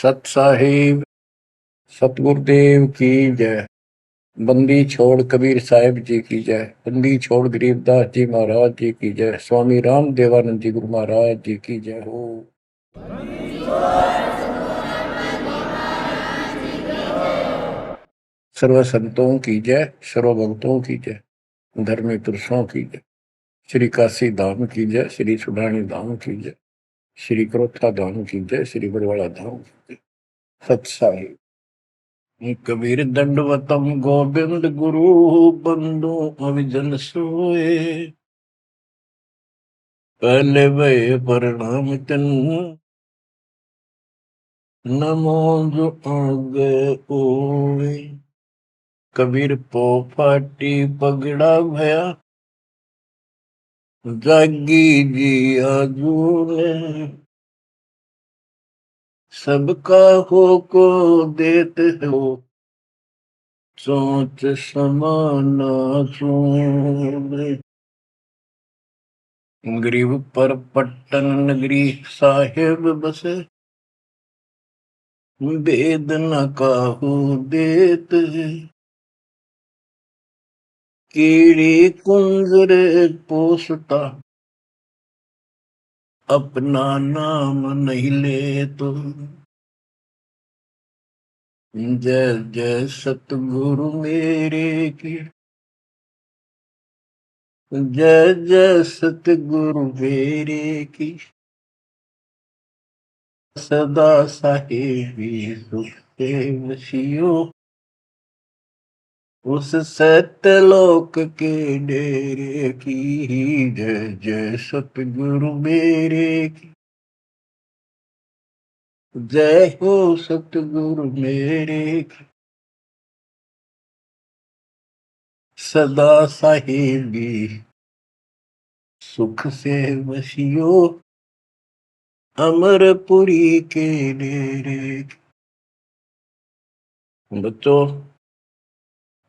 सत साहिब सतगुरुदेव की जय। बंदी छोड़ कबीर साहिब जी की जय। बंदी छोड़ गरीबदास जी महाराज जी की जय। स्वामी राम देवानंद जी गुरु महाराज जी की जय हो। सर्व संतों की जय, सर्व भक्तों की जय, धर्मी पुरुषों की जय। श्री काशी धाम की जय, श्री सुडानी धाम की जय, श्री क्रोथा धाम की जय, श्री बरवाड़ा धाम की जय। सत साहिब कबीर दंडवतम गोविंद गुरु बंदो अविजन सोए। पहले भय प्रणाम तन नमो जो आगे ओए। कबीर पो फाटी पगड़ा भया जागी जी आजूने। सबका हो को देते हो सोच समाना सुने। गरीब पर पट्टन नगरी साहेब बसे वेद न काहू देत। कीड़ी कुंजर पोसता अपना नाम नहीं ले तो। जय जय सतगुरु मेरे की जय जय सतगुरु मेरे की। सदा साहेबी सुख से वसियो उस सत्यलोक के डेरे की। जय जय सतगुरु मेरे की जय हो सतगुरु मेरे की। सदा साहेबी सुख से वसियो अमरपुरी के डेरे की। बच्चों,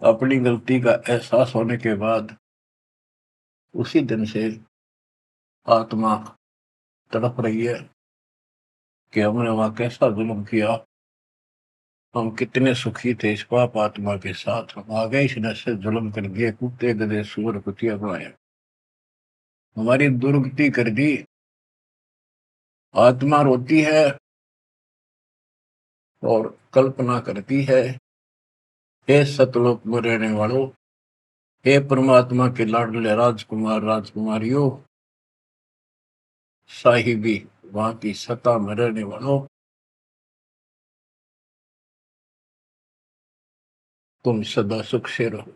अपनी गलती का एहसास होने के बाद उसी दिन से आत्मा तड़प रही है कि हमने वहां कैसा जुल्म किया। हम कितने सुखी थे इस पाप आत्मा के साथ। हम आ गए, इसने से जुल्म कर दिए, कुत्ते गधे सूअर कुतिया बनाया, हमारी दुर्गति कर दी। आत्मा रोती है और कल्पना करती है, हे सतलोक में रहने वालों, हे परमात्मा के लाडले राजकुमार राजकुमारियों, साहिबी वहां की सत्ता में रहने वालों, तुम सदा सुख से रहो।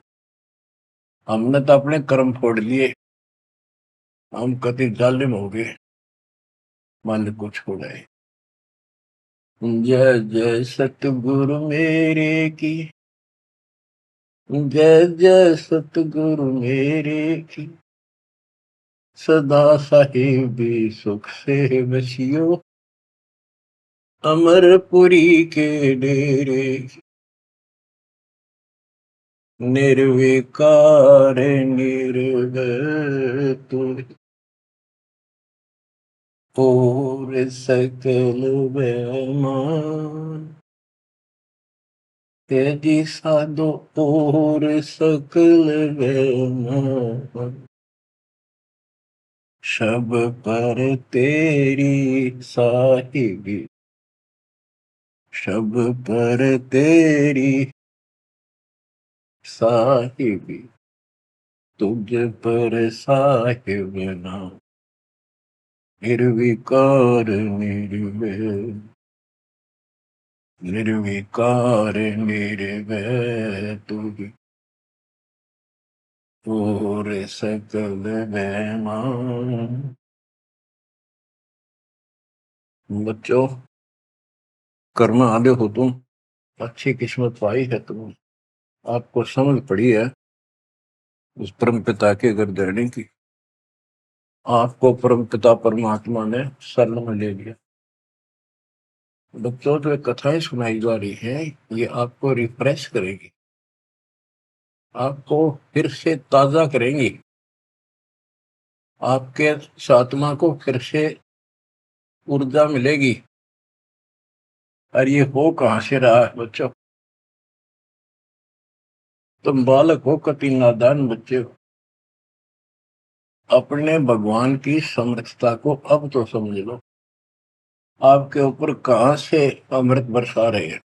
हमने तो अपने कर्म फोड़ लिए, हम कति जालिम हो गए, मालिक को छोड़ाए। जय जय सतगुरु मेरे की जय जय सतगुरु मेरे की। सदा साहिबी सुख से बसियो अमरपुरी के डेरे की। निर्विकार निर्भय तू और सकल बेमान। तेजी साधो और सकल बेमान। शब पर तेरी साहिबी शब पर तेरी साहिबी तुझ पर साहिब नाम। निर्विकार निर्भय निर्विकार निर्भय तू और सकल बेमान। बच्चों, कर्म आगे हो तुम, अच्छी किस्मत पाई है तुम, आपको समझ पड़ी है उस परम पिता के गर्दनी की। आपको परम पिता परमात्मा ने शरण में ले लिया। बच्चों, जो कथाएं सुनाई जा रही है ये आपको रिफ्रेश करेगी, आपको फिर से ताजा करेंगी, आपके आत्मा को फिर से ऊर्जा मिलेगी। और ये हो कहां से रहा है बच्चों? तुम बालक हो, कति नादान बच्चे हो। अपने भगवान की समर्थता को अब तो समझ लो। आपके ऊपर कहां से अमृत बरसा रहे हैं?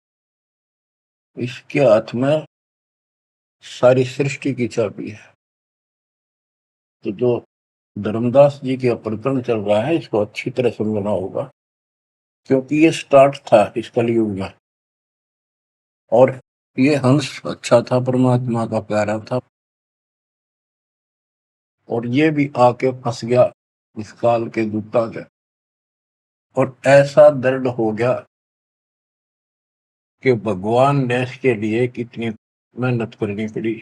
इसके हाथ में सारी सृष्टि की चाबी है। तो जो धर्मदास जी के प्रकरण चल रहा है, इसको अच्छी तरह समझना होगा, क्योंकि ये स्टार्ट था इस कलयुग में। और ये हंस अच्छा था, परमात्मा का प्यारा था, और ये भी आके फंस गया इस काल के दूता के। और ऐसा दर्द हो गया कि भगवान ने इसके लिए कितनी मेहनत करनी पड़ी।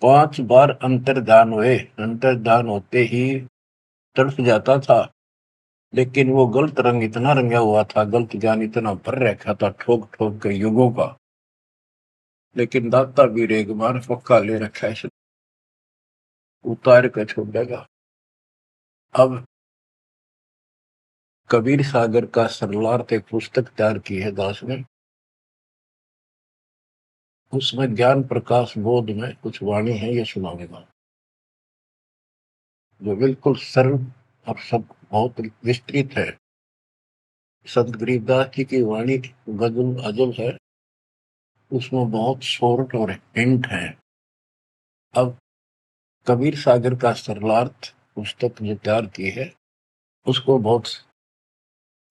5 बार अंतर्धान हुए, अंतर्धान होते ही तड़प जाता था, लेकिन वो गलत रंग इतना रंगा हुआ था, गलत ज्ञान इतना भर रखा था ठोक ठोक के युगों का। लेकिन दाता भी एक बार पक्का ले रखा है, उतार कर छोड़ेगा। अब कबीर सागर का सरलार्थ एक पुस्तक तैयार की है दास ने। उसमें ज्ञान प्रकाश बोध में कुछ वाणी है, ये सुनाऊंगा, जो बिल्कुल सरल और सब बहुत विस्तृत है। संत गरीबदास जी की वाणी गजल अजल है, उसमें बहुत शॉर्ट और हिंट है। अब कबीर सागर का सरलार्थ पुस्तक जो तैयार की है, उसको बहुत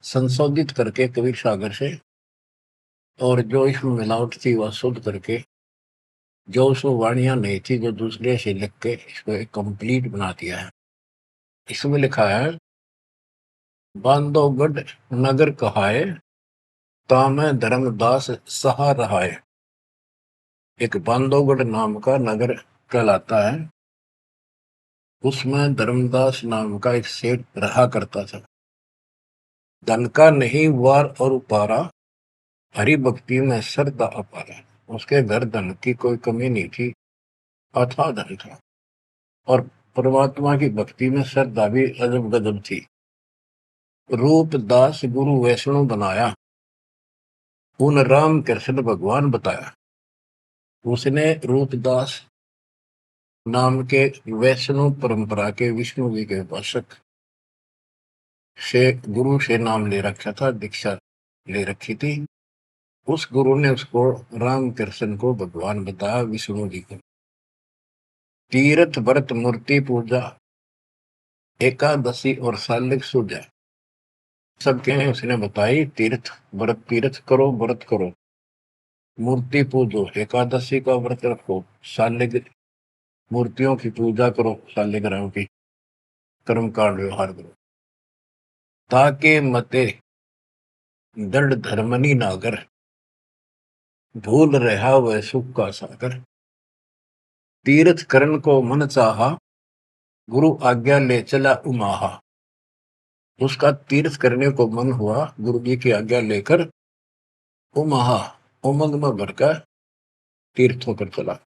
संशोधित करके कबीर सागर से, और जो इसमें मिलावट थी वह शुद्ध करके, जो उसमें वाणियां नहीं थी जो दूसरे से लिख के इसको एक कंप्लीट बना दिया है। इसमें लिखा है, बांधोगढ़ नगर कहाए, तामे धर्मदास सहा रहाए। एक बांधोगढ़ नाम का नगर कहलाता है, उसमें धर्मदास नाम का एक सेठ रहा करता था। धन का नहीं वार और उपारा, हरि भक्ति में श्रद्धा अपारा। उसके घर धन की कोई कमी नहीं थी, अथाह धन था, और परमात्मा की भक्ति में श्रद्धा भी अजब गजब थी। रूप दास गुरु वैष्णव बनाया, उन राम कृष्ण भगवान बताया। उसने रूपदास नाम के वैष्णव परंपरा के विष्णु जी के उपासक से गुरु से नाम ले रखा था, दीक्षा ले रखी थी। उस गुरु ने उसको राम कृष्ण को भगवान बताया, विष्णु जी को। तीर्थ व्रत मूर्ति पूजा, एकादशी और सालिक सूजा, सबके उसने बताई। तीर्थ व्रत, तीर्थ करो, व्रत करो, मूर्ति पूजो, एकादशी का व्रत रखो, सालिक मूर्तियों की पूजा करो, शालिग्राम की, कर्म कांड व्यवहार करो, ताके मते दृढ़ धर्मनी नागर, भूल रहा वह सुख का सागर। तीर्थ करण को मन चाहा, गुरु आज्ञा ले चला उमाहा। उसका तीर्थ करने को मन हुआ, गुरु जी की आज्ञा लेकर उमाहा, उमंग में भरकर तीर्थ होकर चला।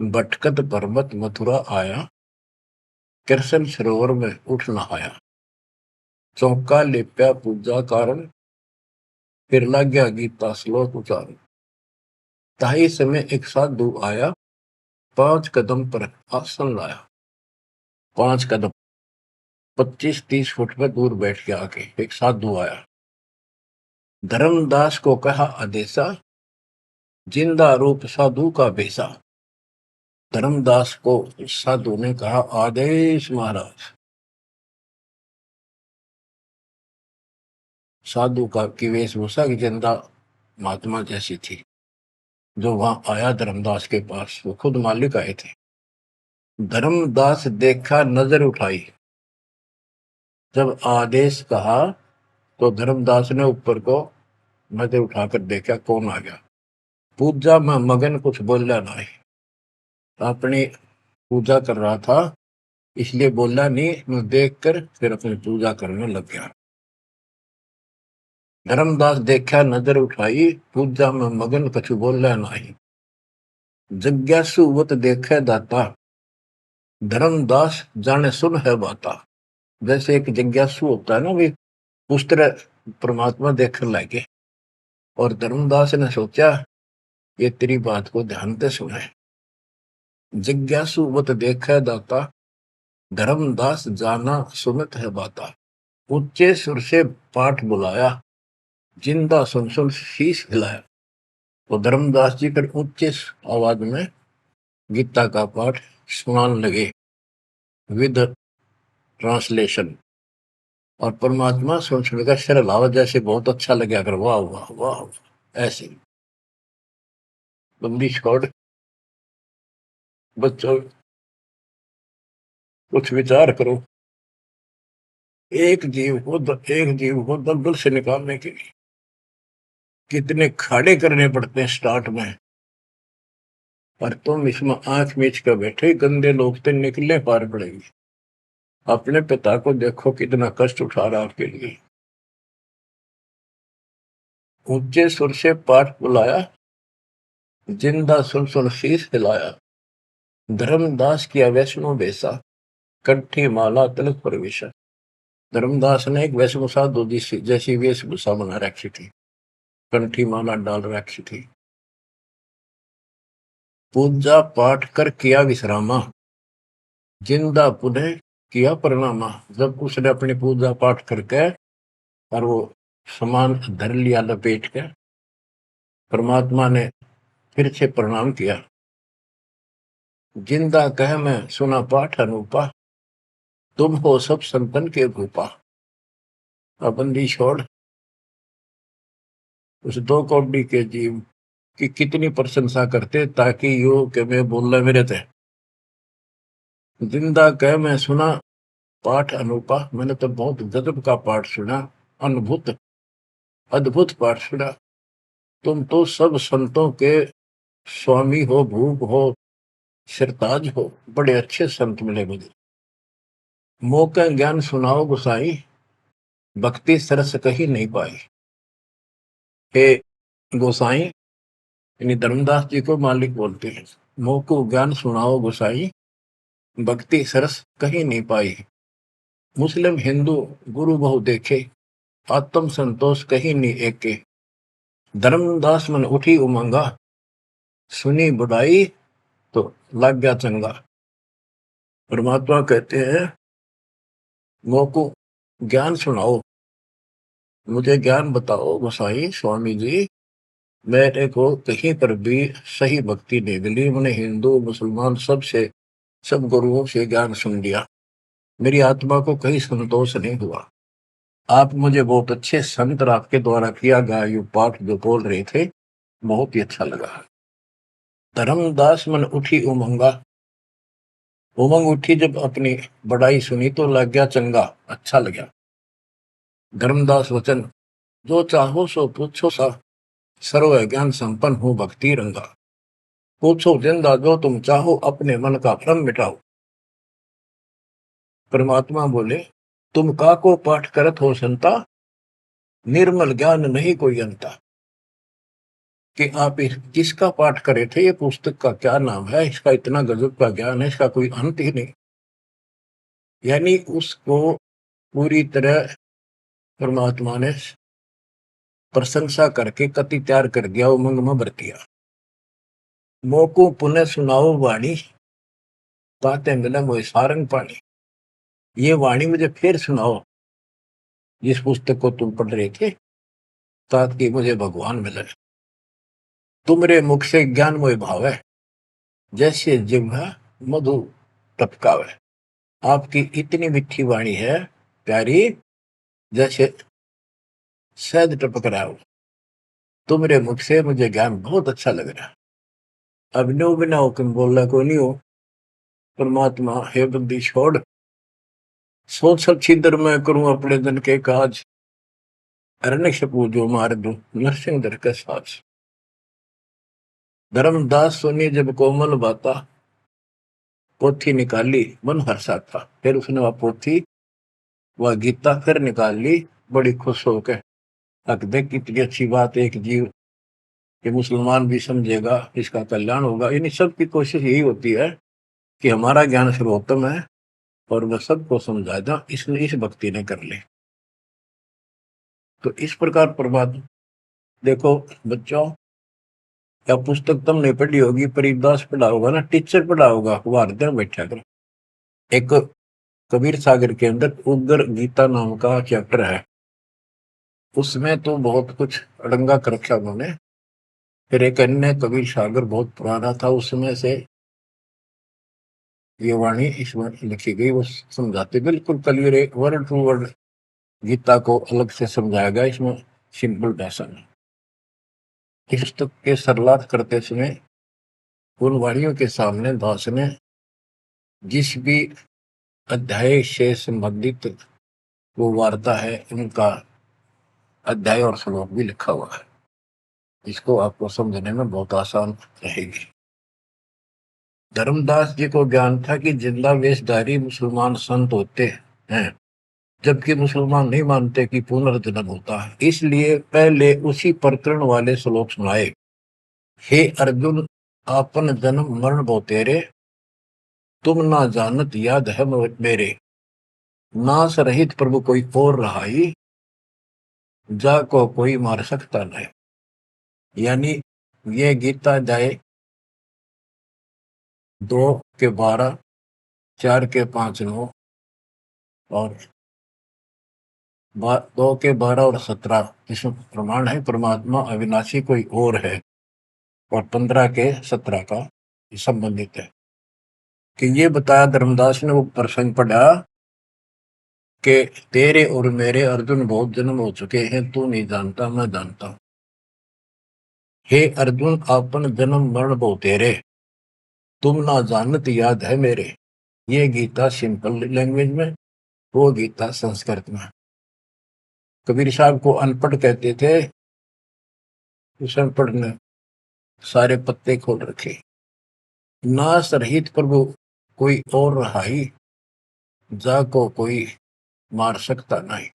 भटकत पर्वत मथुरा आया, कृष्ण सरोवर में उठ नहाया। चौका लेप्या पूजा कारण, फिर लग गया गीता श्लोक उचारण। ताही समय एक साधु आया, 5 कदम पर आसन लाया। 5 कदम 25-30 फुट पर दूर बैठ के आके एक साधु आया। धर्मदास को कहा आदेशा, जिंदा रूप साधु का बेसा। धर्मदास को साधु ने कहा, आदेश महाराज। साधु का की वेशभूषा की जिंदा महात्मा जैसी थी। जो वहां आया धर्मदास के पास, वो खुद मालिक आए थे। धर्मदास देखा, नजर उठाई। जब आदेश कहा तो धर्मदास ने ऊपर को नजर उठाकर देखा, कौन आ गया। पूजा में मगन, कुछ बोला नहीं, अपनी पूजा कर रहा था, इसलिए बोला नहीं। मैं देखकर फिर अपनी पूजा करने लग गया। धर्मदास देखा, नजर उठाई, पूजा में मगन, कछु बोला नहीं। जिज्ञासु वत देखे दाता, धर्मदास जाने सुन है बाता। जैसे एक जिज्ञासु होता है ना, भी उस तरह परमात्मा देखने लगे और धर्मदास ने सोचा ये तेरी बात को ध्यान से सुने। जिज्ञासु मत देखै दाता, धर्मदास जाना सुनत है बाता। ऊंचे सुर से पाठ बुलाया, जिंदा सुन सुन शीश हिलाया। तो धर्मदास जी फिर ऊंचे आवाज में गीता का पाठ सुनाने लगे विद ट्रांसलेशन। और परमात्मा सुन सुनकर सिर हिलावा, जैसे बहुत अच्छा लगे, अगर वाह वाह वाह वाह। ऐसे बंदी छोड़ बच्चों कुछ विचार करो, एक जीव को दलदल से निकालने के लिए कितने खाड़े करने पड़ते हैं स्टार्ट में, पर तुम इसमें आंख मीच कर बैठे, गंदे लोग तो निकलने पार पड़ेगी। अपने पिता को देखो कितना कष्ट उठा रहा आपके लिए। ऊंचे सुर से पाठ बुलाया, जिंदा सुन सुन शीश हिलाया। धर्मदास किया वैष्णो बेसा, कंठी माला तिलक प्रवेशा। धर्मदास ने एक वेशभूषा दूधी जैसी वेशभूषा बना रखी थी, कंठी माला डाल रखी थी। पूजा पाठ कर किया विश्रामा, जिंदा पुनः किया प्रणामा। जब उसने अपनी पूजा पाठ करके और वो सामान धर लिया लपेट के, परमात्मा ने फिर से प्रणाम किया। जिंदा कह मैं सुना पाठ अनूपा, तुम हो सब संतन के भूपा। बंदी छोड़ उस दो कौड़ी के जीव की कितनी प्रशंसा करते, ताकि यो के मैं बोलना मेरे थे। जिंदा कह मैं सुना पाठ अनूपा, मैंने तो बहुत गजब का पाठ सुना, अद्भुत अद्भुत पाठ सुना। तुम तो सब संतों के स्वामी हो, भूप हो, सिरताज हो, बड़े अच्छे संत मिले मुझे। मौका ज्ञान सुनाओ गुसाई, भक्ति सरस कहीं नहीं पाई। हे गोसाई, यानी धर्मदास जी को मालिक बोलते हैं, मोको ज्ञान सुनाओ गोसाई, भक्ति सरस कहीं नहीं पाई। मुस्लिम हिंदू गुरु बहु देखे, आत्म संतोष कहीं नहीं एके। धर्मदास मन उठी उमंगा, सुनी बुढ़ाई तो लग गया चंगा। परमात्मा कहते हैं मोको ज्ञान सुनाओ, मुझे ज्ञान बताओ गोसाई स्वामी जी। मेरे को कहीं पर भी सही भक्ति नहीं मिली, मैंने हिंदू मुसलमान सब गुरुओं से ज्ञान सुन लिया, मेरी आत्मा को कहीं संतोष नहीं हुआ। आप मुझे बहुत अच्छे संत आपके द्वारा किया गया ये पाठ जो बोल रहे थे, बहुत ही अच्छा लगा। धर्मदास मन उठी उमंगा, उमंग उठी जब अपनी बड़ाई सुनी तो लग गया चंगा, अच्छा लगा। धर्मदास वचन, जो चाहो सो पूछो सा, सर्व ज्ञान संपन्न हो भक्ति रंगा। पूछो जिंदा जो तुम चाहो, अपने मन का भ्रम मिटाओ। परमात्मा बोले, तुम का को पाठ करत हो संता, निर्मल ज्ञान नहीं कोई अंता। कि आप किसका पाठ करे थे, ये पुस्तक का क्या नाम है, इसका इतना गजब का ज्ञान है, इसका कोई अंत ही नहीं। यानी उसको पूरी तरह परमात्मा ने प्रशंसा करके कति तैयार कर दिया, उमंग में भर दिया। मोको पुनः सुनाओ वाणी, ताते मिले मोए सारंग पानी। ये वाणी मुझे फिर सुनाओ, जिस पुस्तक को तुम पढ़ रहे थे, ताकि मुझे भगवान मिले। तुमरे मुख से ज्ञान मोय भाव है, जैसे जिह्वा मधु टपकावे। आपकी इतनी मीठी वाणी है प्यारी, जैसे शहद टपक रहा हो। तुमरे मुख से मुझे ज्ञान बहुत अच्छा लग रहा। अब नो बिना हुक्म बोलना को नहीं हो। परमात्मा, हे बंदी छोड़, सोच सब छिद्र मैं करूं अपने दिन के काज, अरण्य पूजो मार दो नरसिंह दर के साज। धर्मदास सुनी जब कोमल बाता, पोथी निकाली मन हर्षा था। फिर उसने वह पोथी वह गीता फिर निकाल ली, बड़ी खुश होकर। अक देख कितनी अच्छी बात, एक जीव कि मुसलमान भी समझेगा, इसका कल्याण होगा। इन सब की कोशिश यही होती है कि हमारा ज्ञान सर्वोत्तम है और वह सबको समझा दो, इसलिए इस भक्ति ने कर ले। तो इस प्रकार प्रभात देखो बच्चों, या पुस्तक तुमने पढ़ी होगी, परिदास पढ़ा होगा ना, टीचर पढ़ा होगा, वो हरदय बैठा कर। एक कबीर सागर के अंदर उग्र गीता नाम का चैप्टर है, उसमें तो बहुत कुछ अड़ंगा कर रखा उन्होंने। फिर एक अन्य कबीर सागर बहुत पुराना था, उसमें से ये वाणी इसमें लिखी गई, वो समझाते बिल्कुल clear, word to word Gita को अलग से समझाया गया इसमें, सिंपल भाषा में। इस पुस्तक के सरलार्थ करते समय उन वाणियों के सामने दास ने जिस भी अध्याय से संबंधित वो वार्ता है, उनका अध्याय और श्लोक भी लिखा हुआ है, इसको आपको समझने में बहुत आसान रहेगी। धर्मदास जी को ज्ञान था कि जिंदा वेशधारी मुसलमान संत होते हैं, जबकि मुसलमान नहीं मानते कि पुनर्जन्म होता है, इसलिए पहले उसी प्रकरण वाले श्लोक सुनाए। हे अर्जुन, आपन जन्म मरण भो तेरे, तुम ना जानत याद है मेरे, नाश रहित प्रभु कोई और रहाई, जा को कोई मार सकता नहीं। यानी ये गीता अध्याय 2 के 12, 4 के 5, 9 और 2 के 12 और 17 इसमें प्रमाण है परमात्मा अविनाशी कोई और है, और 15 के 17 का संबंधित है कि ये बताया धर्मदास ने वो प्रसंग पढ़ा कि तेरे और मेरे अर्जुन बहुत जन्म हो चुके हैं, तू नहीं जानता, मैं जानता हूं। हे अर्जुन, आपन जन्म मरण बहु तेरे, तुम ना जानत याद है मेरे। ये गीता सिंपल लैंग्वेज में, वो गीता संस्कृत में। कबीर साहब को अनपढ़ कहते थे, उस अनपढ़ ने सारे पत्ते खोल रखे। नाश रहित प्रभु कोई और रहाई, जा को कोई मार सकता नहीं।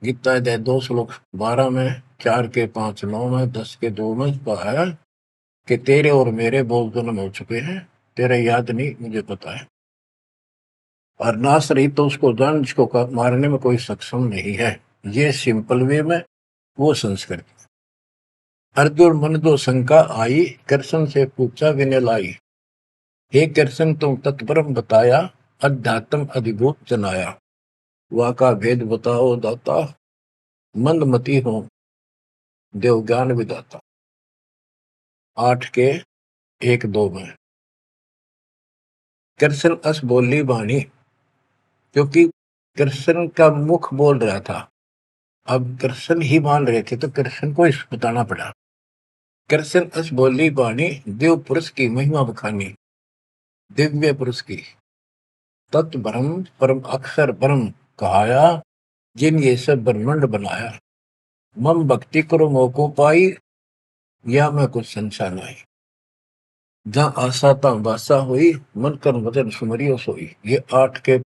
गीता अध्याय 2 श्लोक 12 में, 4 के 5, 9 में, 10 के 2 में कहा है कि तेरे और मेरे बहुत जन्म हो चुके हैं, तेरे याद नहीं, मुझे पता है। और नाश रहित तो उसको जान जिसको मारने में कोई सक्षम नहीं है। ये सिंपल वे में, वो संस्कृत। अर्जुन मन दो शंका आई, कृष्ण से पूछा विनय लाई, हे कृष्ण तुम तत्परम बताया, अध्यात्म अधिभूत जनाया, वाका भेद बताओ दाता, मंदमती हो देव ज्ञान विदाता। 8 के 1, 2 में कृष्ण अस बोली वाणी, क्योंकि कृष्ण का मुख बोल रहा था, अब कृष्ण ही मान रहे थे तो कृष्ण को इस बताना पड़ा। कृष्ण अस बोली वाणी, देव पुरुष की महिमा बखानी, दिव्य पुरुष की तत्व ब्रह्म परम अक्षर ब्रह्म कहाया, जिन ये सब ब्रह्मांड बनाया, मम भक्ति करो मोको पाई, या मैं कुछ संशय नहीं, जहां आशा ता बासा हुई, मन कर वचन सुमरियो सोई। ये 8 के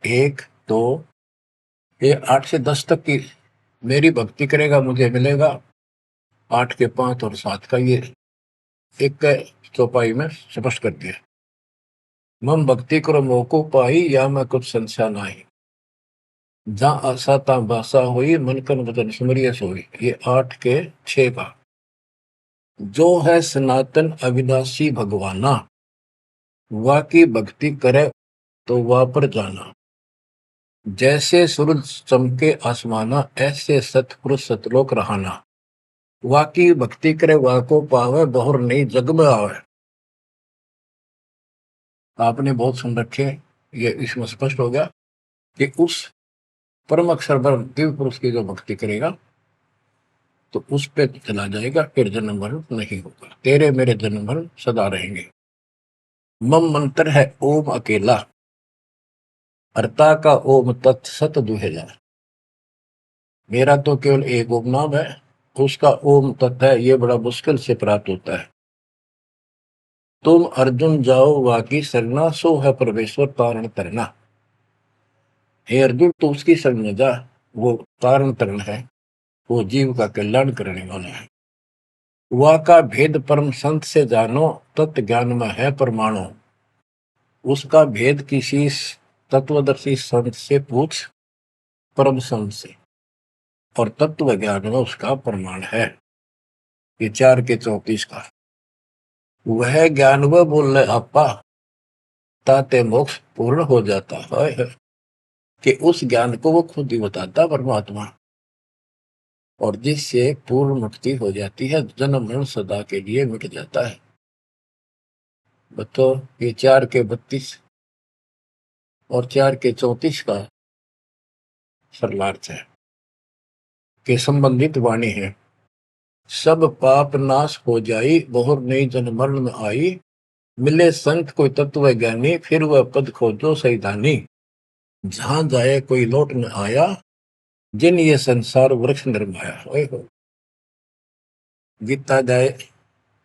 1, 2, ये 8 से 10 तक की मेरी भक्ति करेगा मुझे मिलेगा। 8 के 5 और 7 का ये एक चौपाई में स्पष्ट कर दिया, मम भक्ति करो मोको पाई, या मैं कुछ संशय नहीं, जहां आशा ता बासा हुई, मन कर वचन सुमरियो सोई। ये 8 के 6 का, जो है सनातन अविनाशी भगवाना, वाकी भक्ति करे तो वह पर जाना, जैसे सूरज चमके आसमाना, ऐसे सतपुरुष सतलोक रहाना, वाकी भक्ति करे वाको पावे, बहुर नहीं जग में आवे। आपने बहुत सुन रखे, ये इसमें स्पष्ट हो गया कि उस परम अक्षर ब्रह्म दिव्य पुरुष की जो भक्ति करेगा तो उस पे चला जाएगा, फिर जन्म मरण नहीं होगा, तेरे मेरे जन्म मरण सदा रहेंगे। मम मंत्र है ओम अकेला, अर्ता का ओम तत् सत दुहेला। मेरा तो केवल एक ओम नाम है, उसका ओम तत् है, ये बड़ा मुश्किल से प्राप्त होता है। तुम अर्जुन जाओ वाकी सरना, सो है परमेश्वर तारण तरना। हे अर्जुन तो उसकी शरण में जा, वो तारण तरण है, वो जीव का कल्याण करने वाला है। वह का भेद परम संत से जानो, तत्व ज्ञान में है परमाणु। उसका भेद किसी तत्वदर्शी संत से पूछ, परम संग से, और तत्व ज्ञान में उसका प्रमाण है। ये 4 के 34 का वह ज्ञान वह बोल रहे आपा ताते मोक्ष पूर्ण हो जाता है, कि उस ज्ञान को वो खुद ही बताता परमात्मा, और जिससे पूर्ण मुक्ति हो जाती है, जन्म मरण सदा के लिए मिट जाता है। बच्चों ये 4 के 32 और 4 के 34 का सरलार्थ है कि संबंधित वाणी है। सब पाप नाश हो जाई, बहुर नई जन्म मरण में आई, मिले संत कोई तत्व ज्ञानी, फिर वह पद खोजो सैतानी। जहां जाए कोई लौट न आया, जिन ये संसार वृक्ष निर्माया। गीता जाए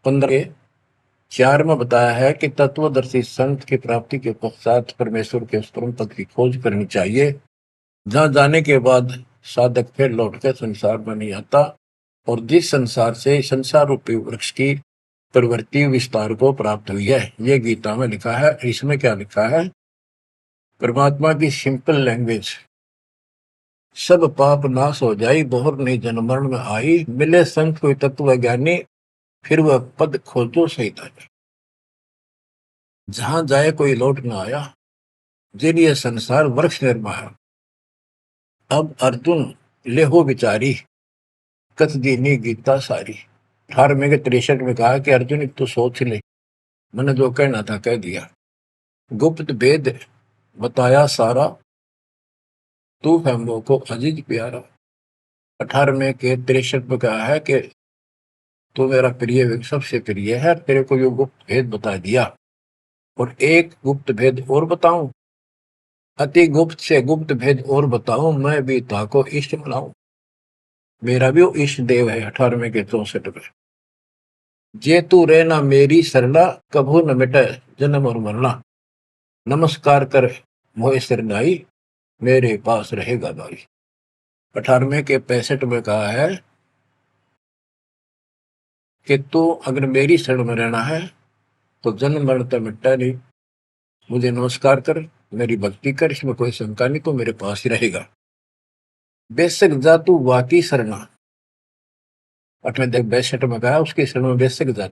15:4 में बताया है कि तत्वदर्शी संत की प्राप्ति के पश्चात परमेश्वर के उस परम पद की खोज करनी चाहिए, जहां जाने के बाद साधक फिर लौटकर संसार में नहीं आता, और जिस संसार से संसार रूपी वृक्ष की प्रवृत्ति विस्तार को प्राप्त हुई है। ये गीता में लिखा है। इसमें क्या लिखा है? परमात्मा की सिंपल लैंग्वेज, सब पाप नाश हो जाई, बहुर नहीं जन्म मरण में आई, मिले संत कोई तत्व ज्ञानी, फिर वह पद खोजो सैतानी। जहां जाए कोई लौट न आया, जिन ये संसार वृक्ष निर्माया। अब अर्जुन लेहो विचारी, कथ दीनी गीता सारी। 18वें के 63 में कहा कि अर्जुन तो सोच ले, मैंने जो कहना था कह दिया, गुप्त भेद बताया सारा, तू है मोको अजीज प्यारा। 18वें के 63 में कहा है कि तू मेरा प्रिय सबसे प्रिय है, तेरे को यो गुप्त भेद बता दिया। और एक गुप्त भेद और बताऊं, अति गुप्त से गुप्त भेद और बताऊं, मैं भी ताको इष्ट बनाऊं। मेरा भी वो इष्ट देव है। 18वें के 64 में, जे तू रहना मेरी सरला, कभू न मिटे जन्म और मरना। नमस्कार कर मोहे सिरनाई, मेरे पास रहेगा भाई। 18वें के 65 में कहा है कि तू अगर मेरी शरण में रहना है तो जन्म मरण तो मिटता नहीं, मुझे नमस्कार कर, मेरी भक्ति कर, इसमें कोई शंका नहीं, तो मेरे पास ही रहेगा। बेशक जा तू वाकी शरणा। 62 में कहा उसकी शरण में बेशक जा।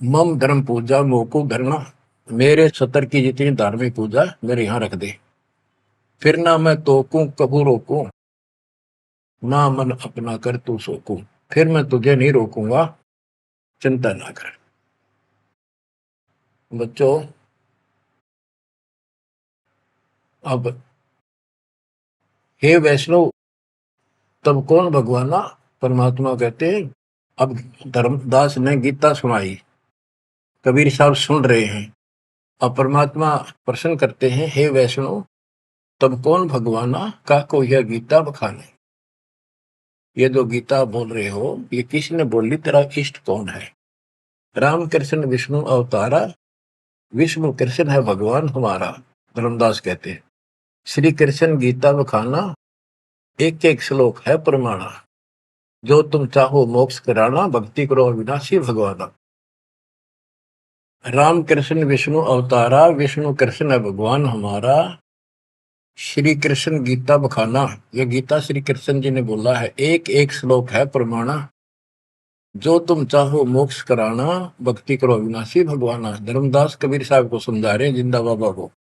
मम धर्म पूजा मोको धरना, मेरे सतर की जितनी धार्मिक पूजा मेरे यहाँ रख दे। फिर ना मैं तोकू कबू रोकू, ना मन अपना कर तू सोकू। फिर मैं तुझे नहीं रोकूंगा, चिंता ना कर। बच्चों अब हे वैष्णव, तब कौन भगवाना? परमात्मा कहते हैं। अब धर्मदास ने गीता सुनाई, कबीर साहब सुन रहे हैं। अब परमात्मा प्रश्न करते हैं, हे वैष्णव तब कौन भगवाना, का को यह गीता बखाने। ये जो गीता बोल रहे हो ये किसने बोली, तेरा इष्ट कौन है? राम कृष्ण विष्णु अवतारा, विष्णु कृष्ण है भगवान हमारा। धर्मदास कहते हैं श्री कृष्ण गीता बखाना, एक एक श्लोक है प्रमाणा। जो तुम चाहो मोक्ष कराना, भक्ति करो अविनाशी भगवाना। राम कृष्ण विष्णु अवतारा, विष्णु कृष्ण है भगवान हमारा। श्री कृष्ण गीता बखाना, ये गीता श्री कृष्ण जी ने बोला है, एक एक श्लोक है प्रमाणा। जो तुम चाहो मोक्ष कराना, भक्ति करो अविनाशी भगवाना। धर्मदास कबीर साहब को समझा रहे हैं, जिंदा बाबा को।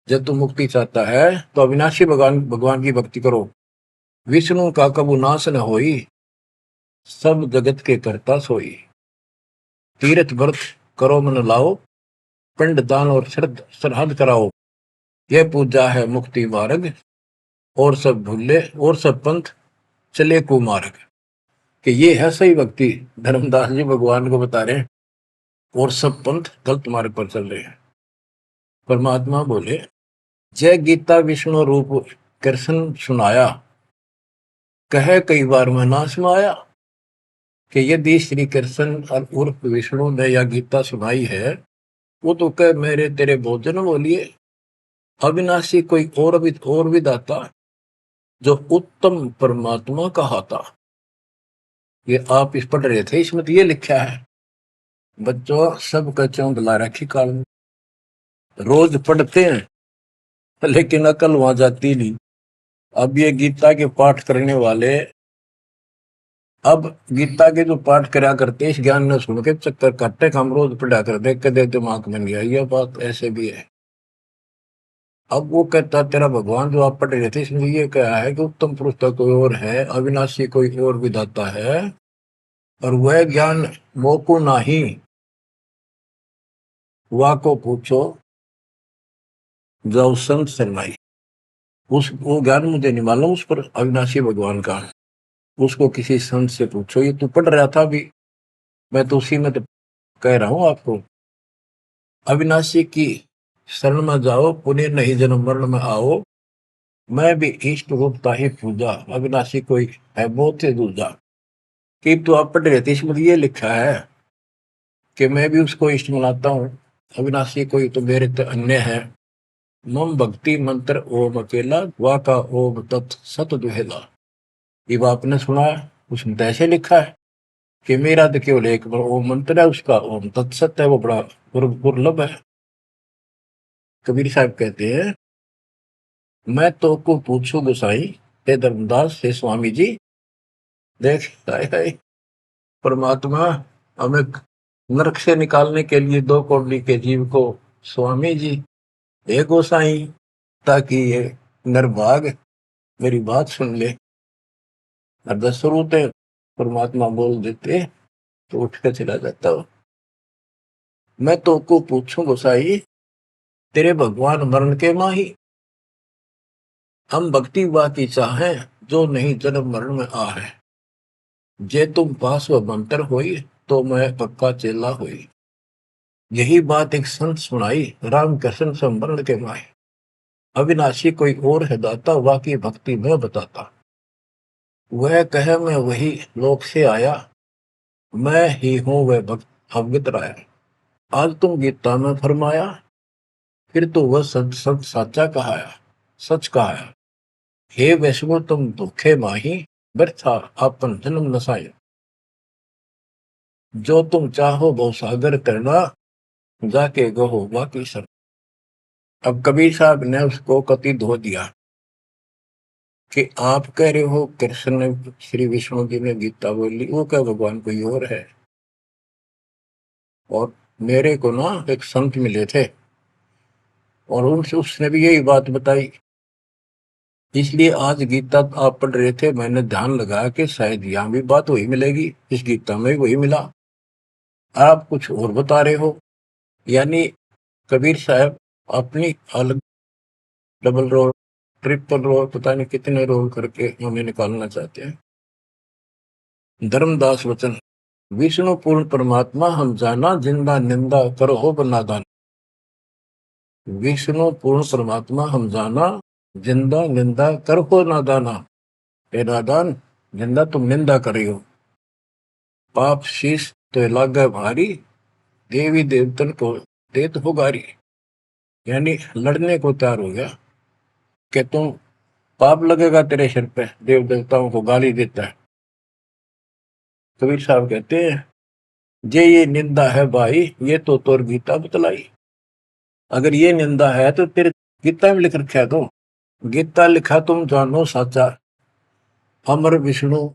जब तुम मुक्ति चाहता है तो अविनाशी भगवान की भक्ति करो। विष्णु का कबू नाश न होई, सब जगत के करता सोई। तीर्थ व्रत करो मन लाओ, पिंड दान और श्राद्ध कराओ। यह पूजा है मुक्ति मार्ग, और सब भूले और सब पंथ चले कुमार्ग। कि ये है सही भक्ति। धर्मदास जी भगवान को बता रहे हैं, और सब पंथ गलत मार्ग पर चल रहे हैं। परमात्मा बोले, जय गीता विष्णु रूप कृष्ण सुनाया, कहे कई बार मैं ना सुनाया। कि यदि श्री कृष्ण उर्फ विष्णु ने यह गीता सुनाई है, वो तो कह मेरे तेरे भोजन बोलिए। अविनाशी कोई और भी दाता, जो उत्तम परमात्मा कहाता। ये आप इस पढ़ रहे थे, इसमें तो ये लिखा है। बच्चों सब कच्चों बुला रखी काल, रोज पढ़ते हैं लेकिन अकल वहां जाती नहीं। अब ये गीता के पाठ करने वाले, अब गीता के जो पाठ करा करते इस ज्ञान ने सुन के चक्कर काटे, हम रोज पढ़ा कर देख के दे दिमाग में नहीं आई ये बात, ऐसे भी है। अब वो कहता तेरा भगवान जो आप पढ़ रहे थे इसमें ये क्या है कि उत्तम पुरुष तो कोई और है, अविनाशी कोई और विधाता है, और वह ज्ञान मोको नाही, वा को पूछो जाओ संत शरणाई। उस वो ज्ञान मुझे नहीं मालूम उस पर अविनाशी भगवान का, उसको किसी संत से पूछो। ये तू पढ़ रहा था अभी, मैं तो उसी में तो कह रहा हूं आपको। अविनाशी की शरण में जाओ, पुण्य नहीं जन्म मरण में आओ, मैं भी इष्ट रूपता ही पूजा, अविनाशी कोई है बहुत से दूजा। कि तो आप पढ़ रहे थे इसमें ये लिखा है कि मैं भी उसको इष्ट मनाता हूँ, अविनाशी कोई तो मेरे तो अन्य है। मम भक्ति मंत्र ओम अकेला, वा का ओम तत् सत दुहेला। ये आपने सुना है, उसमें तो ऐसे लिखा है कि मेरा तो केवल एक ओम मंत्र है, उसका ओम तत्सत है, वो बड़ा दुर्लभ है। कबीर साहब कहते हैं, मैं तो को पूछू गोसाई, हे धर्मदास हे स्वामी जी। देख हाय परमात्मा हमें नरक से निकालने के लिए दो कौड़ी के जीव को स्वामी जी, हे गोसाई, ताकि ये नरभाग मेरी बात सुन ले। और दस होते परमात्मा बोल देते तो उठ कर चला जाता हो। मैं तो को पूछूं गोसाई, तेरे भगवान मरण के माही, हम भक्ति वा की चाहे, जो नहीं जन्म मरण में आ है। जे तुम पास व मंत्र होई, तो मैं पक्का चेला हुई। यही बात एक संत सुनाई, राम कृष्ण संवरण के माही। अविनाशी कोई और है दाता, वाकी भक्ति में बताता। वह कहे मैं वही लोक से आया, मैं ही हूं वह भक्त अवगत राया। आज तुम गीता में फरमाया, फिर तो वह सच सच साचा कहाया, सच कहाया। हे वैष्णो तुम धोखे माही, व्यर्था आपन जन्म नसाया। जो तुम चाहो बहु सागर करना, जाके गहो बाकी सर। अब कबीर साहब ने उसको कति धो दिया कि आप कह रहे हो कृष्ण ने, श्री विष्णु जी ने गीता बोली, वो क्या भगवान कोई और है। और मेरे को ना एक संत मिले थे और उनसे उसने भी यही बात बताई, इसलिए आज गीता आप पढ़ रहे थे, मैंने ध्यान लगाया कि शायद यहाँ भी बात वही मिलेगी, इस गीता में वही मिला, आप कुछ और बता रहे हो। यानी कबीर साहब अपनी अलग डबल रोल, ट्रिपल रोल, पता नहीं कितने रोल करके हमें निकालना चाहते हैं। धर्मदास वचन, विष्णु पूर्ण परमात्मा हम जाना, जिंदा निंदा करो हो बनादान। विष्णु पूर्ण परमात्मा हम जाना, जिंदा निंदा कर हो नादाना। हे नादान, जिंदा तुम निंदा कर रही हो, पाप शीश तो लागे भारी, देवी देवतन को देत हो गारी। यानी लड़ने को तैयार हो गया कि तुम, पाप लगेगा तेरे सिर पे, देव देवताओं को गाली देता है। कबीर साहब कहते हैं, जे ये निंदा है भाई, ये तो तोर गीता बतलाई। अगर ये निंदा है तो तेरे गीता में लिख रखा है, तो गीता लिखा तुम जानो साचा, अमर विष्णु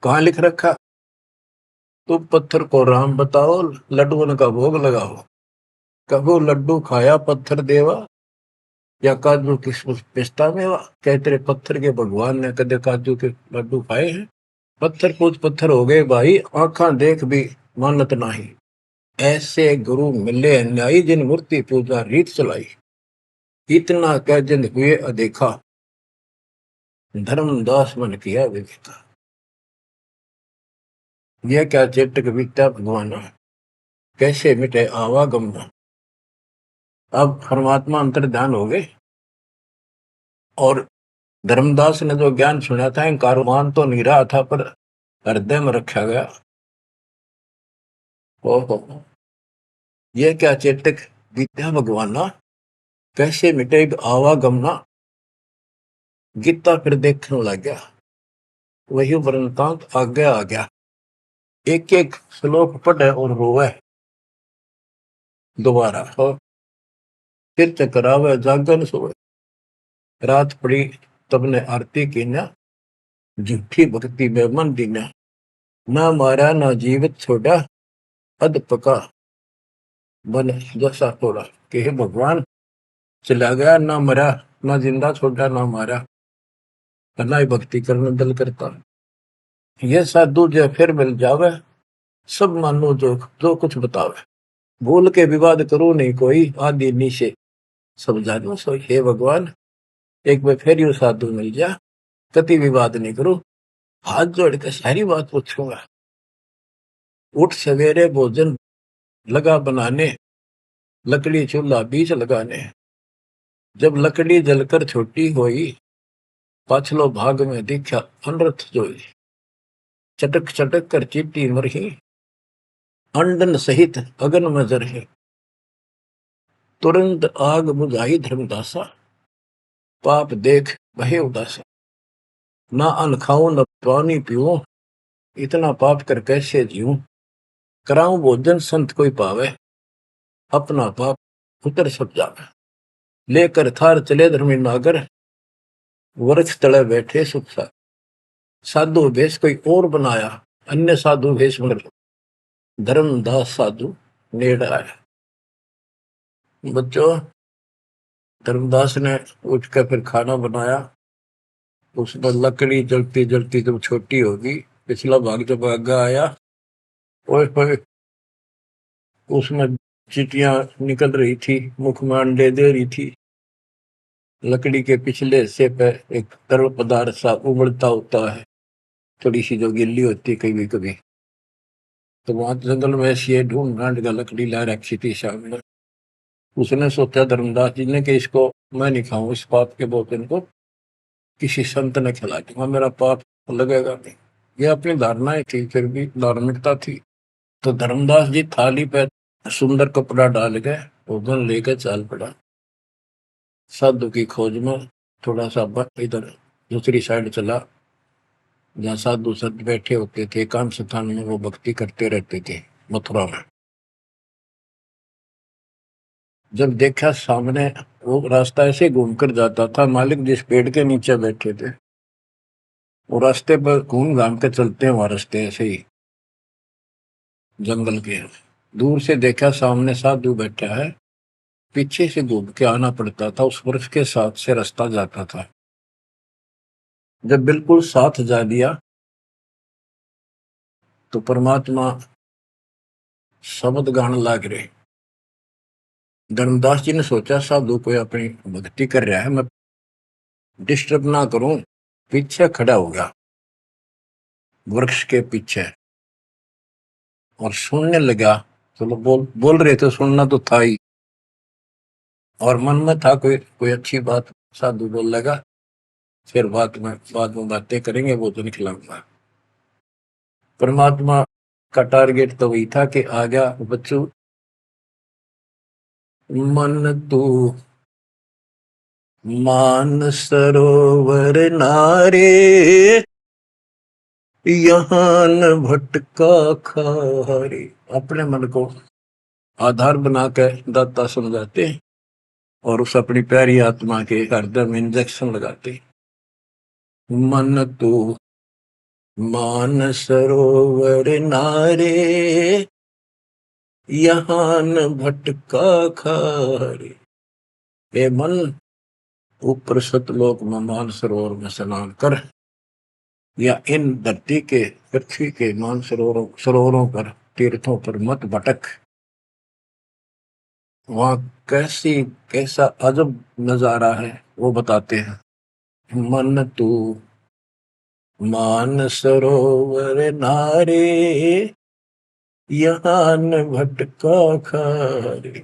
कहाँ लिख रखा, तुम पत्थर को राम बताओ, लड्डुओं का भोग लगाओ। कबो लड्डू खाया पत्थर देवा, या काजू किशमिश पिस्ता मेवा। क्या तेरे पत्थर के भगवान ने कदे काजू के लड्डू खाए हैं। पत्थर कुछ पत्थर हो गए भाई, आंखा देख भी मानत नहीं। ऐसे गुरु मिले अन्यायी, जिन मूर्ति पूजा रीत चलाई। इतना कह जिन हुए अदेखा, धर्मदास मन किया विवेका। यह क्या चेटक विद्या भगवान, कैसे मिटे आवागम। अब परमात्मा अंतर ध्यान हो गए और धर्मदास ने जो ज्ञान सुना था, मान तो नहीं रहा था पर हृदय में रखा गया। ओहो, यह क्या चेतक विद्या भगवाना, कैसे मिटे आवागमना। गीता फिर देखने लग गया, वही वृंतांत आगे आ गया। एक एक श्लोक पढ़े और रोवे दोबारा, और फिर चकरावे जागन सोए। रात पड़ी तब ने आरती की न, झूठी भक्ति में मन दीना, ना मारा ना जीवित छोड़ा, अध पका बन जैसा थोड़ा। कि हे भगवान, चला गया ना मरा, ना जिंदा छोड़ा ना मारा, ना ही भक्ति करने दिल करता। ये साधु जो फिर मिल जावे, सब मानो जो जो कुछ बतावे, भूल के विवाद करो नहीं कोई, आदि नीचे सब जानो सोई। हे भगवान, एक बार फिर यू साधु मिल जा, कति विवाद नहीं करो, हाथ जोड़ के सारी बात पूछूंगा। उठ सवेरे भोजन लगा बनाने, लकड़ी चूल्हा बीच लगाने, जब लकड़ी जलकर छोटी होई, पाछलो भाग में दिखा अनरथ जोई। चटक चटक कर चीटी मरही, अंडन सहित अगन में जरही, तुरंत आग बुझाई धर्मदासा, पाप देख बहे उदासा। ना अन्न खाऊं न पानी पीऊं, इतना पाप कर कैसे जीऊं, कराऊं भोजन संत कोई पावे, अपना पाप उतर सब जावे। लेकर थार चले धर्मी नागर, वृक्ष तले बैठे सुख सा। साधु भेष कोई और बनाया, अन्य साधु भेष मर, धर्मदास साधु नेड़ आया। बच्चों, धर्मदास ने उठकर फिर खाना बनाया। उसमें लकड़ी जलती जलती जब छोटी होगी, पिछला भाग जब आगा आया, और उसमें चीटियां निकल रही थी, मुख में अंडे दे रही थी। लकड़ी के पिछले हिस्से पे एक तरल पदार्थ सा उबलता होता है, थोड़ी सी जो गिल्ली होती है कभी कभी। तो वहां जंगल में ऐसी ढूंढ ढांड का लकड़ी ला रखी थी सामने। उसने सोचा धर्मदास जी ने कि इसको मैं नहीं खाऊं, इस पाप के भोजन को किसी संत ने खिला दूंगा, मेरा पाप लगेगा नहीं। ये अपनी धारणाएं थी, फिर भी धार्मिकता थी। तो धर्मदास जी थाली पे सुंदर कपड़ा डाल के भोजन लेकर चाल पड़ा, साधु की खोज में। थोड़ा सा इधर दूसरी साइड चला, जहाँ साधु संत बैठे होते थे, एकांत स्थान में वो भक्ति करते रहते थे मथुरा में। जब देखा सामने, वो रास्ता ऐसे घूमकर जाता था, मालिक जिस पेड़ के नीचे बैठे थे वो रास्ते पर घूम घाम के चलते हैं, वहां रास्ते ऐसे ही जंगल के। दूर से देखा सामने साधु बैठा है, पीछे से घूम के आना पड़ता था, उस वृक्ष के साथ से रास्ता जाता था। जब बिल्कुल साथ जा दिया तो परमात्मा शब्द गान लाग रहे। धर्मदास जी ने सोचा साधु कोई अपनी भक्ति कर रहा है, मैं डिस्टर्ब ना करूं, पीछे खड़ा हो गया वृक्ष के पीछे और सुनने लगा। चलो बोल बोल रहे थे, सुनना तो था ही, और मन में था कोई कोई अच्छी बात साधु बोल लगा, फिर बाद में बातें करेंगे, वो तो निकलाऊंगा। परमात्मा का टारगेट तो वही था कि आ गया बच्चों, मन तू मान सरोवर नारे, यहाँ न भटका खारे। अपने मन को आधार बना कर दाता समझाते और उस अपनी प्यारी आत्मा के हृदय में इंजेक्शन लगाते। मन तू मान सरोवर नारे, यहाँ न भटका खारे। ए मन, ऊपर सतलोक में मान सरोवर में स्नान कर, या इन धरती के पृथ्वी के मान सरोवरों पर, तीर्थों पर मत भटक। वहां कैसा अजब नजारा है वो बताते हैं। मन तू मान सरोवर नारे, यहाँ न भटका खारे।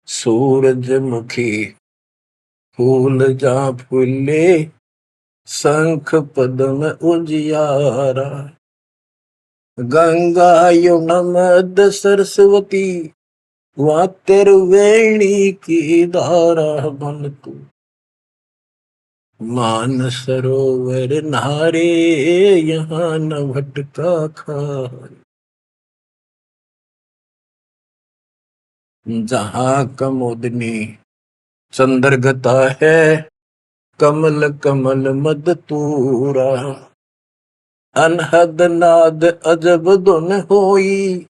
सूरजमुखी फूल जा फूले, शंख पद्म उजियारा। गंगा यमुना मद सरस्वती, वहाँ त्रिवेणी की धारा। मन तू मान सरोवर नारे, यहाँ न भटका खारे। जहाँ कमोदनी चंद्रगता है कमल कमल मद तूरा, अनहद नाद अजब धुन होई,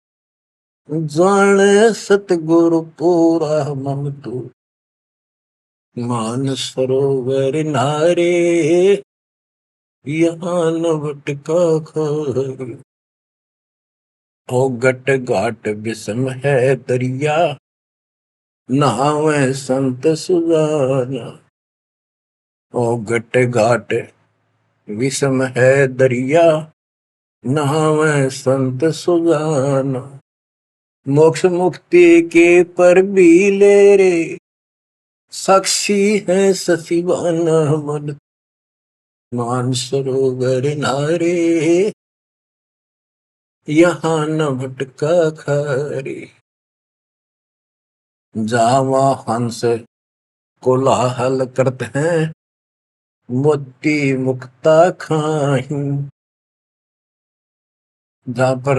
जाने सतगुरु पूरा मन तू। मान सरोवर नारे यहाँ न भटका खारी, ओ गट घाट विषम है दरिया, नहावे संत सुजाना। ओ गट घाट विषम है दरिया, नहावे संत सुजाना। मोक्ष मुक्ति के पर भी ले रे, साक्षी है सचिवाना मन। मानसरोवर नारे यहाँ न भटका खारी, जावा हंस कोलाहल करते हैं, मोती मुक्ता खाही। जहां पर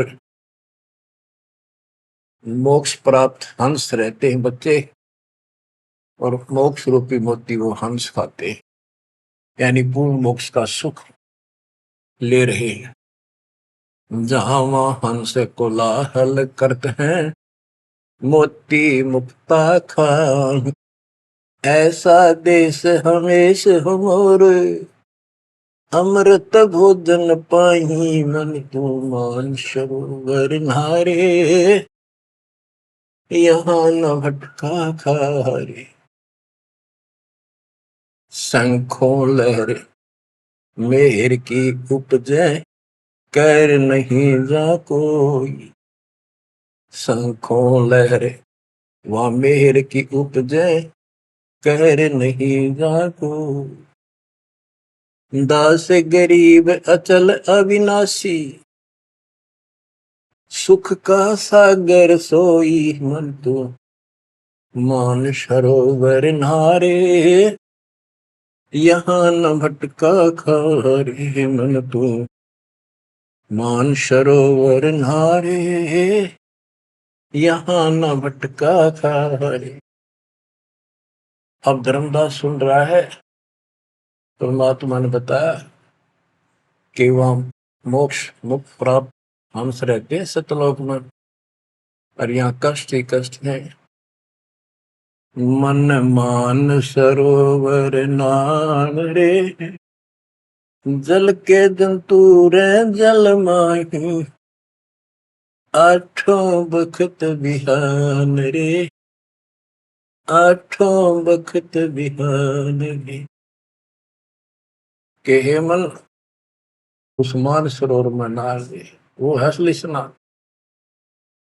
मोक्ष प्राप्त हंस रहते हैं बच्चे, और मोक्ष रूपी मोती वो हंस खाते हैं, यानी पूर्ण मोक्ष का सुख ले रहे हैं। जहां वहां हंस कोलाहल करते हैं, मोती मुक्ता खाही। ऐसा देश हमेश हमोरे, अमृत भोजन पाही मन तू। मान सरोवर नारे यहाँ न भटका खारे, शंखों लहर मेहर की उपजे, कर नहीं जा कोई। शंखों लहर वह मेहर की उपजे, कर नहीं जा कोई। दास गरीब अचल अविनाशी, सुख का सागर सोई मन तू। मान सरोवर नारे यहाँ न भटका खारे मन तू। मान सरोवर नारे यहाँ न भटका खारे। अब धर्मदास सुन रहा है, परमात्मा ने बताया कि वहां मोक्ष मुक्त प्राप्त हंस रहते हैं सतलोक में, और यहाँ कष्ट ही कष्ट है। मन मान सरोवर नाम रे, जल के जंतु रे जल माही। आठों बखत बिहान रे, आठों बखत बिहान रे। के हे मन उस्मान सरोवर में नार दे, वो हसली स्नान।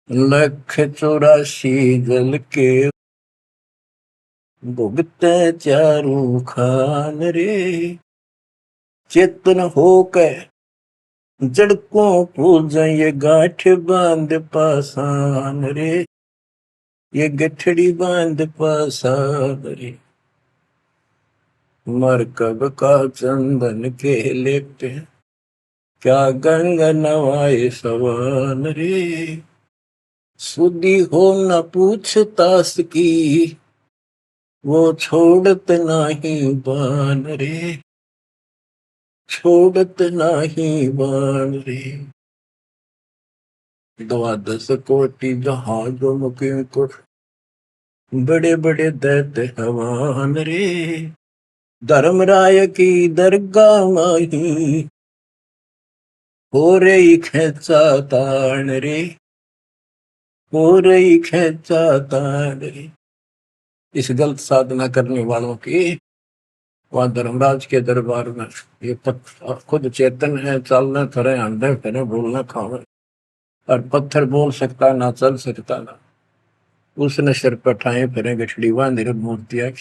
लख 84 जल के भुगते चारू खान रे। चेतन होकर जड़कों पूजा ये गांठ बांध पासान रे, ये गठड़ी बांध पासान रे। मरकब का चंदन के लेपते, क्या गंगा नवाए सवान रे। सुधी हो न पूछतास की, वो छोड़त नहीं बान रे, छोड़त नहीं बान रे। 12 कोटि जहाजों मुके को, बड़े बड़े दैत्य हवान रे। धर्मराय की दरगाह माही, हो रही खेचा तान रे, हो रही खेचा तान रे। इस गलत साधना करने वालों की वहां धर्मराज के दरबार में, ये खुद चेतन है, चलना फिरे, अंडे फिरे, बोलना खावे, और पत्थर बोल सकता ना, चल सकता ना। उसने सिर पर ठाए फिरे गठड़ी बांध मूर्तियां।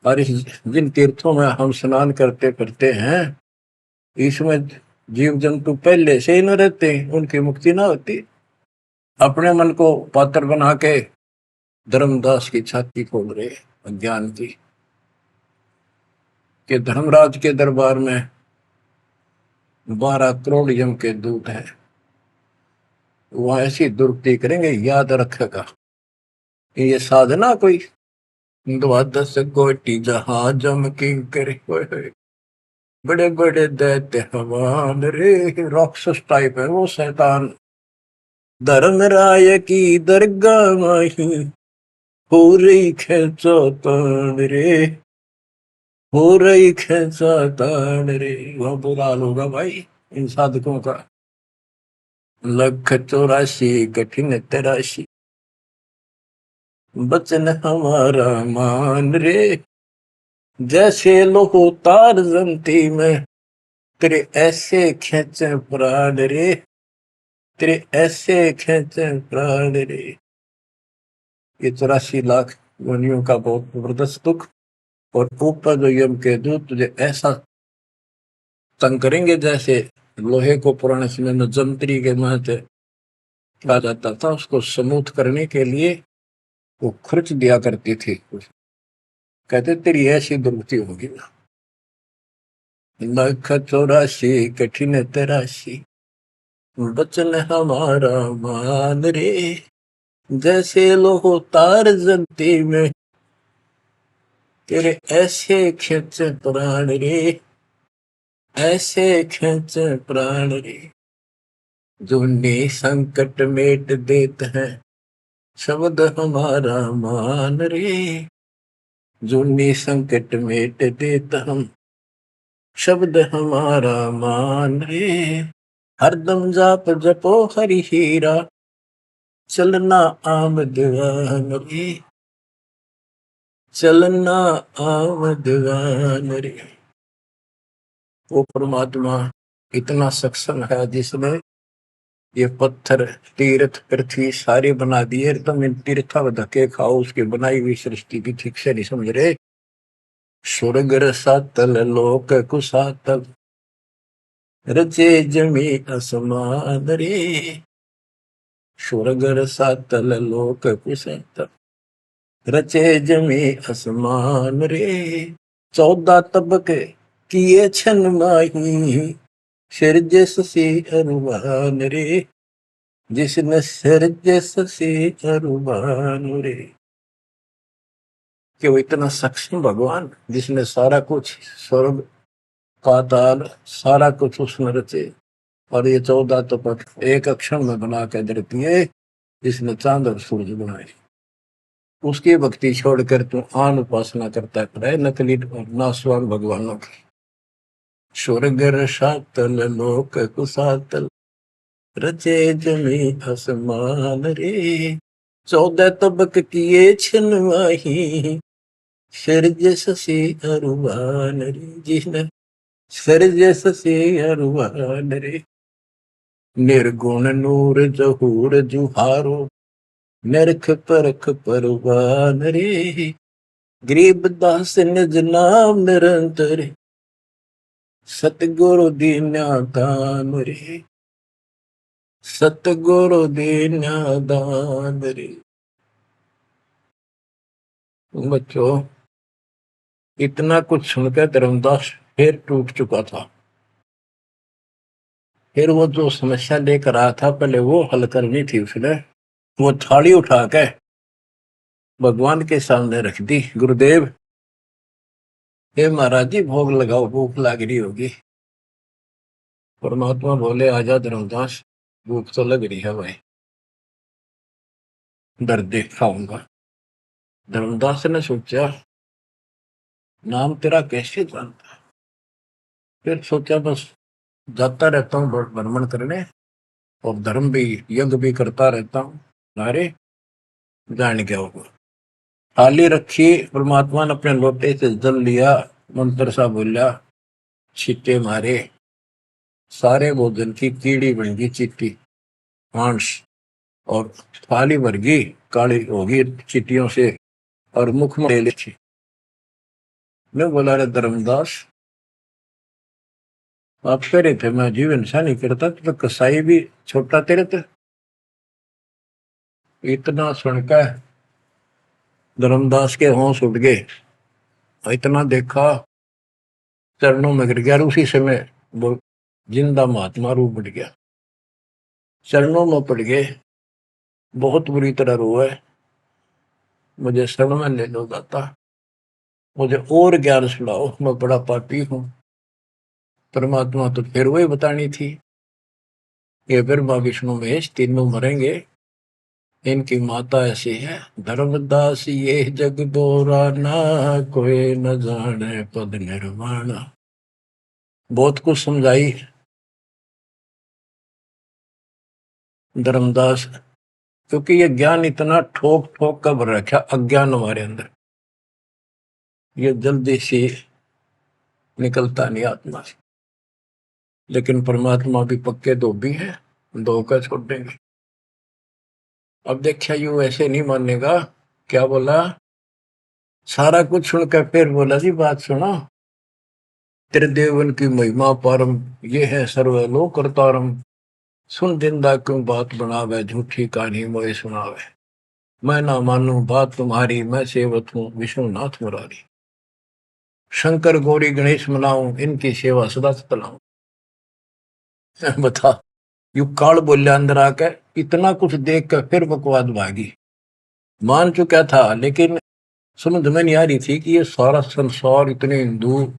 और जिन तीर्थों में हम स्नान करते फिरते हैं, इसमें जीव जंतु पहले से ही न रहते, उनकी मुक्ति ना होती। अपने मन को पात्र बना के धर्मदास की छाती खोल रहे अज्ञान की, कि धर्मराज के दरबार में 12 करोड़ यम के दूत हैं, वहां ऐसी दुर्गति करेंगे, याद रखेगा। ये साधना कोई द्वादश कोटि जहाजम किंकर होए होए, बड़े बड़े दैत्य हवान रे। राक्षस टाइप है वो शैतान। धर्मराय की दरगाह माही हो रही खेचातान रे, हो रही खेचातान रे। वह बुरा हाल होगा भाई इन साधकों का। 184 कठिन तराशी, बचन हमारा मान रे। जैसे लोहो तार जमती में, तेरे ऐसे खेचे प्राण रे, तेरे ऐसे खेचे प्राण रे। ये 84 लाख योनियों का बहुत जबरदस्त दुख। और ऊपर जो यम के दूत तुझे ऐसा तंग करेंगे जैसे लोहे को पुराने समय में जंतरी के महते कहा जाता था, उसको स्मूथ करने के लिए वो खर्च दिया करती थी। कहते तेरी ऐसी दुर्गति होगी ना। 184 कठिन तराशी, बचन हमारा मान रे। जैसे लोहो तार जलती में, तेरे ऐसे खींचे प्राण रे, ऐसे खींचे प्राण रे। जो संकट मेट देते हैं, शब्द हमारा मान रे। जो संकट मेट देता हम, शब्द हमारा मान रे। हरदम जाप जपो हरि हीरा, चलना आमद रे, चलना आमद रे। वो परमात्मा इतना सक्षम है जिसने ये पत्थर तीर्थ पृथ्वी सारे बना दिए। तुम इन तीर्था धक्के खाओ, उसकी बनाई हुई सृष्टि की ठीक से नहीं समझ रहे। स्वर्ग रसातल लोक कुसातल, रचे जमी असमान रे। स्वर्ग रसातल लोक कुसातल, रचे जमी असमान रे। 14 तबके किए छन माही, सिरजस से अरुवान रे। जिसने सिरजस से अरुवान रे। कि वो इतना सक्षम भगवान जिसने सारा कुछ स्वर्ग पाताल सारा कुछ उसने रचे। और ये 14 तपक एक अक्षर में बना के धरती है, जिसने चांद और सूरज बनाए। उसकी भक्ति छोड़कर तू आन उपासना करता है नकली नासवान भगवानों की। स्वर्ग रसातल लोक कुसातल, रचे जमी आसमान रे। 14 तबक किए छिनवाही, सिरजस से अरुवान रे। जिसने सिरजस से अरुवान रे। निर्गुण नूर जहूर जुहारो, नरख परख परवान रे। गरीब दास निज नाम निरंतर, सतगुरु दीन्या दान रे, सतगुरु दीन्या दान रे। बच्चों इतना कुछ सुनकर धर्मदास फिर टूट चुका था। फिर वो जो समस्या लेकर आया था पहले वो हल करनी थी उसने। वो थाली उठा के भगवान के सामने रख दी। गुरुदेव हे महाराज जी भोग लगाओ, भूख लग रही होगी। परमात्मा बोले आजा धर्मदास, भूख तो लग रही है भाई, दर्द देख खाऊंगा। धर्मदास ने सोचा नाम तेरा कैसे जानता। फिर सोचा बस जाता रहता हूँ भ्रमण करने और धर्म भी यज्ञ भी करता रहता हूँ, अरे जान क्या होगा। थाली रखी, परमात्मा ने अपने लोटे से जल लिया, मंत्र सा बोला, छींटे मारे, सारे भोजन की कीड़ी बन गई चीटी मांस, और थाली भर गई काली होगी चीटियों से, और मुख में ले ली। मैं बोला रे धर्मदास आप कह रहे थे मैं जीव हिंसा नहीं करता, तो कसाई भी छोटा तेरे थे। इतना सुनकर धर्मदास के होश उठ गए। इतना देखा चरणों में गिर गया। उसी समय वो जिंदा महात्मा रूप बढ़ गया, चरणों में पड़ गए, बहुत बुरी तरह रोए। मुझे शरण में ले लो दाता, मुझे और ज्ञान सुनाओ, मैं बड़ा पापी हूं। परमात्मा तो फिर वही बतानी थी, ये ब्रह्मा विष्णु महेश तीनों मरेंगे, इनकी माता ऐसी है। धर्मदास ये जग दोरा ना, कोई न जाने पद निर्वाण। बहुत कुछ समझाई धर्मदास, क्योंकि ये ज्ञान इतना ठोक ठोक कर भर रखा अज्ञान हमारे अंदर, ये जल्दी से निकलता नहीं आत्मा से। लेकिन परमात्मा भी पक्के धोबी है, धोखा छोड़ देंगे। अब देखिए यू ऐसे नहीं मानेगा, क्या बोला, सारा कुछ सुनकर फिर बोला जी बात सुनो, त्रिदेवन की महिमा पारम, ये है सर्वलोक करतारम, सुन दिंदा क्यों बात बनावे, झूठी कहानी मोए सुनावे, मैं ना मानू बात तुम्हारी, मैं सेवक हूँ विष्णुनाथ मुरारी, शंकर गौरी गणेश मनाऊं, इनकी सेवा सदा चलाऊं। बता, यू काल बोलिया अंदर आकर, इतना कुछ देख कर फिर बकवाद भागी। मान चुका था लेकिन समझ में नहीं आ रही थी कि ये सारा संसार इतने हिंदू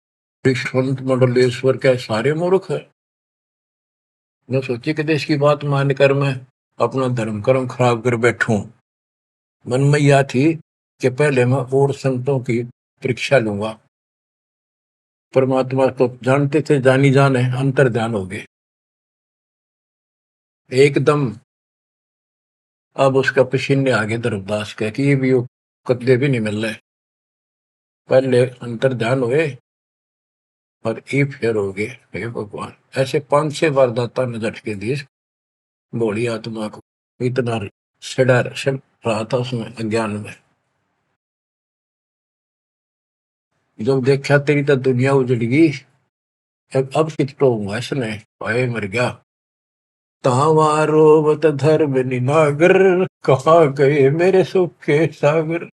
संत मंडलेश्वर के सारे मूर्ख है। मैं सोची कि देश की बात मानकर मैं अपना धर्म कर्म खराब कर बैठूं। मन में यह थी कि पहले मैं और संतों की परीक्षा लूंगा। परमात्मा तो जानते थे, जानी जाने अंतर ध्यान हो गए एकदम। अब उसका पसीने आगे धर्मदास के कि ये भी कदे भी नहीं मिल रहे, पहले अंतर ध्यान हुए और ये फेर हो गए। हे भगवान, ऐसे 5-6 बार दाता ने झटके दिए भोली आत्मा को, इतना सड़ा सड़ रहा था उसमें अज्ञान में। जब देखा तेरी तो दुनिया उजड़गी, अब कितना हुआ इसने, भाई मर गया। तावारोवत धर्म निनागर, कहाँ गए मेरे सुख के सागर,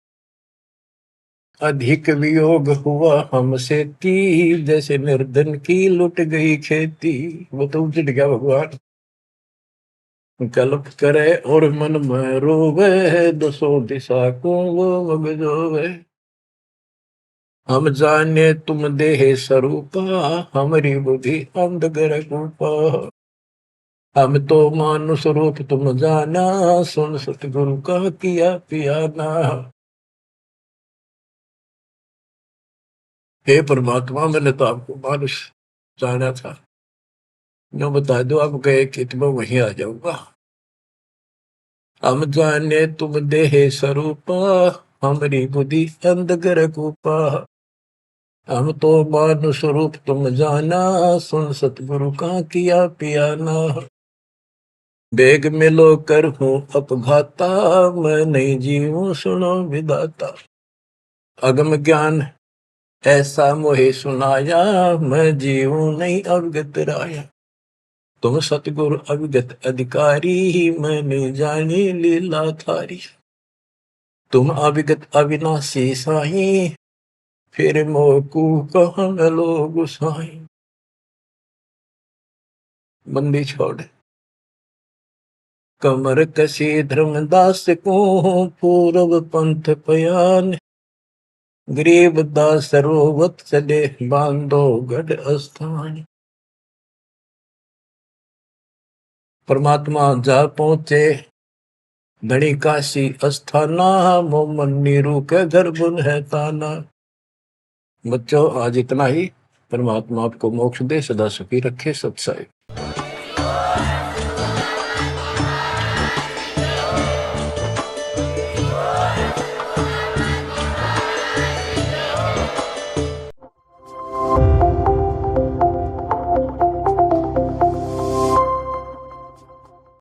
अधिक वियोग हुआ हमसे ती, जैसे निर्धन की लुट गई खेती। वो तो उजड़ गया भगवान। कल्प करे और मन में रोवे, दसों दिशा को वो मगजोवे, हम जाने तुम देह स्वरूपा, हमारी बुद्धि अंधगर रूपा, हम तो मानुष रूप तुम जाना, सुन सतगुरु का किया पियाना। हे परमात्मा, मैंने तो आपको मानुष जाना था, जो बता दो आप गए कि मैं वहीं आ जाऊंगा। हम जाने तुम देह स्वरूपा, हमारी बुद्धि अंधगर कूपा, हम तो मानुष रूप तुम जाना, सुन सतगुरु का किया पियाना। बेग मिलो कर हूँ अपघाता, मैं नहीं जीऊं सुनो विदाता, अगम ज्ञान ऐसा मोहे सुनाया, मैं जीऊं नहीं अवगत राया, तुम सतगुरु अविगत अधिकारी, मैंने जानी लीला थारी, तुम अविगत अविनाशी साई, फिर मोकू कहाँ मिलो गुसाई। बंदी छोड़ कमर कसी धर्मदास को, पूर्व पंथ पयान, गरीब दास रोवत चले, बांधो गढ़ स्थान। परमात्मा जा पहुंचे धनी काशी अस्थाना, मोमन नीरू के गर्भ है ताना। बच्चों आज इतना ही। परमात्मा आपको मोक्ष दे, सदा सुखी रखे। सत्संग।